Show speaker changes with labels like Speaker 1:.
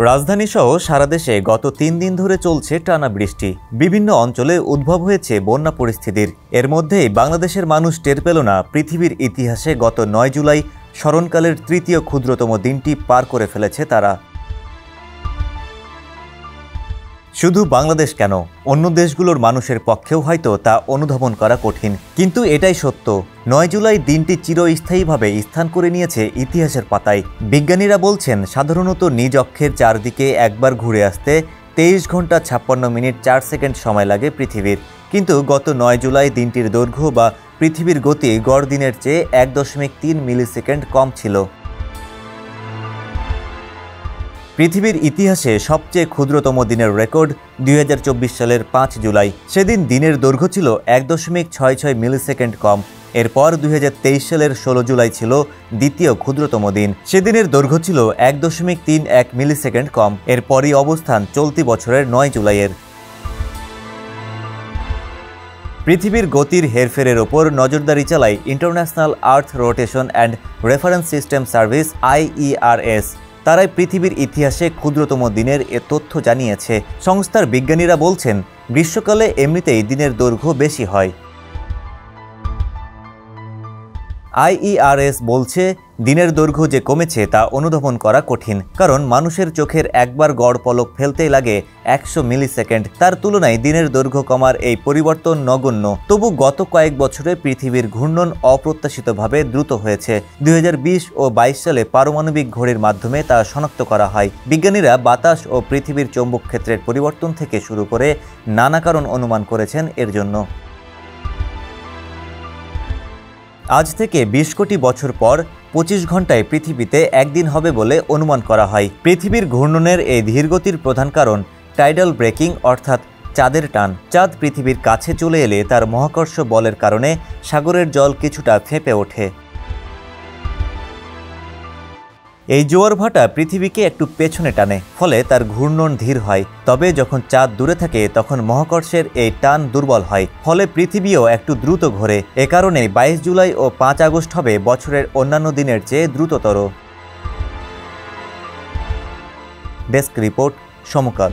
Speaker 1: রাজধানীসহ সারা দেশে গত ৩ দিন ধরে চলছে টানা বৃষ্টি। বিভিন্ন অঞ্চলে উদ্ভব হয়েছে বন্যা পরিস্থিতির। এর মধ্যেই বাংলাদেশের মানুষ টের পেল না পৃথিবীর ইতিহাসে গত ৯ জুলাই স্মরণকালের তৃতীয় ক্ষুদ্রতম দিনটি পার করে ফেলেছে তারা। শুধু বাংলাদেশ কেন, অন্য দেশগুলোর মানুষের পক্ষেও হয়তো তা অনুধাবন করা কঠিন, কিন্তু এটাই সত্য। ৯ জুলাই দিনটি চিরস্থায়ীভাবে স্থান করে নিয়েছে ইতিহাসের পাতায়। বিজ্ঞানীরা বলছেন, সাধারণত নিজ অক্ষের চারদিকে একবার ঘুরে আসতে 23 ঘন্টা 56 মিনিট 4 সেকেন্ড সময় লাগে পৃথিবীর। কিন্তু গত ৯ জুলাই দিনটির দৈর্ঘ্য বা পৃথিবীর গতি গড় দিনের চেয়ে 1.3 মিলিসেকেন্ড কম ছিল। পৃথিবীর ইতিহাসে সবচেয়ে ক্ষুদ্রতম দিনের রেকর্ড 2024 সালের 5 জুলাই। সেদিন দিনের দৈর্ঘ্য ছিল 1.66 মিলিসেকেন্ড কম। এরপর 2023 সালের 16 জুলাই ছিল দ্বিতীয় ক্ষুদ্রতম দিন। সেদিনের দৈর্ঘ্য ছিল 1.31 মিলিসেকেন্ড কম। এরপরই অবস্থান চলতি বছরের 9 জুলাইয়ের। পৃথিবীর গতির হেরফেরের ওপর নজরদারি চালায় international earth rotation and reference system service IERS। তারাই পৃথিবীর ইতিহাসে ক্ষুদ্রতম দিনের এ তথ্য জানিয়েছে। সংস্থার বিজ্ঞানীরা বলছেন, গ্রীষ্মকালে এমনিতেই দিনের দৈর্ঘ্য বেশি হয়। IERS বলছে, দিনের দৈর্ঘ্য যে কমেছে তা অনুধাবন করা কঠিন, কারণ মানুষের চোখের একবার গড় পলক ফেলতেই লাগে 100 মিলিসেকেন্ড। তার তুলনায় দিনের দৈর্ঘ্য কমার এই পরিবর্তন নগণ্য। তবু গত কয়েক বছরে পৃথিবীর ঘূর্ণন অপ্রত্যাশিতভাবে দ্রুত হয়েছে। 2020 ও 22 সালে পারমাণবিক ঘড়ির মাধ্যমে তা শনাক্ত করা হয়। বিজ্ঞানীরা বাতাস ও পৃথিবীর চৌম্বক ক্ষেত্রের পরিবর্তন থেকে শুরু করে নানা কারণ অনুমান করেছেন এর জন্য। আজ থেকে 20 কোটি বছর পর 25 ঘন্টায় পৃথিবীতে একদিন হবে বলে অনুমান করা হয়। পৃথিবীর ঘূর্ণনের এই ধীরগতির প্রধান কারণ টাইডাল ব্রেকিং, অর্থাৎ চাঁদের টান। চাঁদ পৃথিবীর কাছে চলে এলে তার মহাকর্ষ বলের কারণে সাগরের জল কিছুটা ফেঁপে ওঠে। এই জোয়ার ভাটা পৃথিবীকে একটু পেছনে টানে, ফলে তার ঘূর্ণন ধীর হয়। তবে যখন চাঁদ দূরে থাকে তখন মহাকর্ষের এই টান দুর্বল হয়, ফলে পৃথিবীও একটু দ্রুত ঘোরে। এ কারণে 22 জুলাই ও 5 আগস্ট হবে বছরের অন্যান্য দিনের চেয়ে দ্রুততর। ডেস্ক রিপোর্ট, সমকাল।